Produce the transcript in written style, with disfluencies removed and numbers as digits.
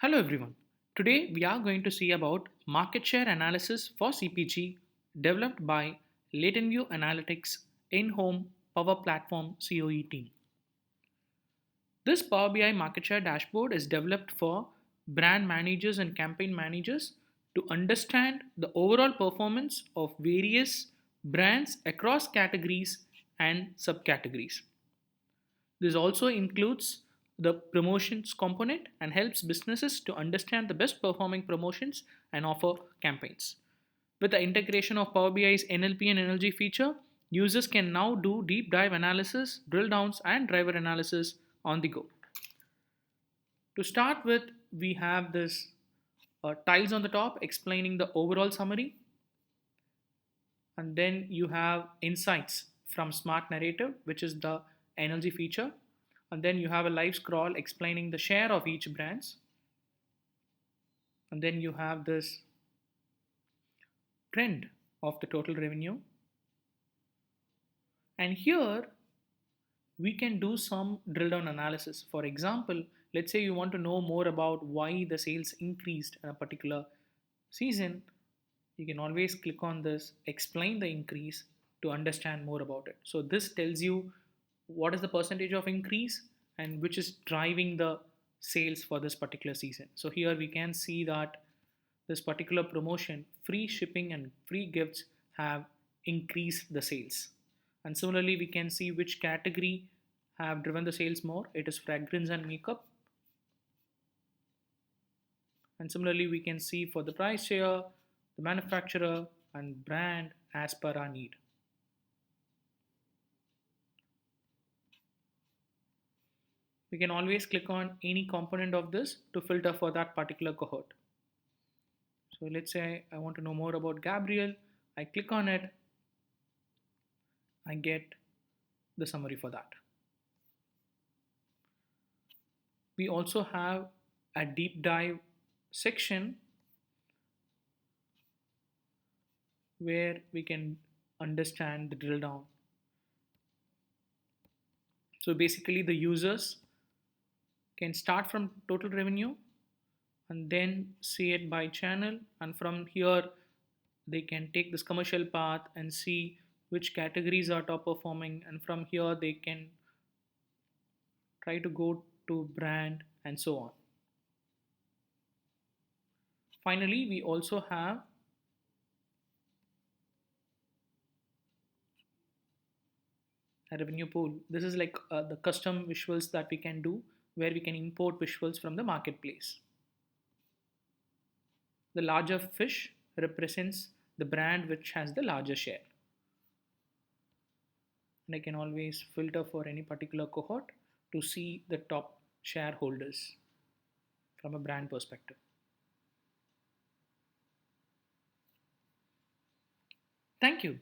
Hello everyone. Today we are going to see about market share analysis for CPG developed by LatentView Analytics in-home Power Platform COE team. This Power BI market share dashboard is developed for brand managers and campaign managers to understand the overall performance of various brands across categories and subcategories. This also includes the promotions component and helps businesses to understand the best performing promotions and offer campaigns. With the integration of Power BI's NLP and NLG feature, users can now do deep dive analysis, drill downs, and driver analysis on the go. To start with, we have this tiles on the top explaining the overall summary, and then you have insights from Smart Narrative, which is the NLG feature, and then you have a live scroll explaining the share of each brands, and then you have this trend of the total revenue, and here we can do some drill down analysis. For example, let's say you want to know more about why the sales increased in a particular season. You can always click on this explain the increase to understand more about it. So this tells you what is the percentage of increase and which is driving the sales for this particular season. So here we can see that this particular promotion, free shipping and free gifts have increased the sales. And similarly, we can see which category have driven the sales more. It is fragrance and makeup. And similarly, we can see for the price share, the manufacturer and brand as per our need. We can always click on any component of this to filter for that particular cohort. So let's say I want to know more about Gabriel. I click on it. I get the summary for that. We also have a deep dive section where we can understand the drill down. So basically the users can start from total revenue and then see it by channel, and from here they can take this commercial path and see which categories are top performing, and from here they can try to go to brand and so on. Finally, we also have a revenue pool. This is like the custom visuals that we can do where we can import visuals from the marketplace. The larger fish represents the brand which has the larger share. And I can always filter for any particular cohort to see the top shareholders from a brand perspective. Thank you.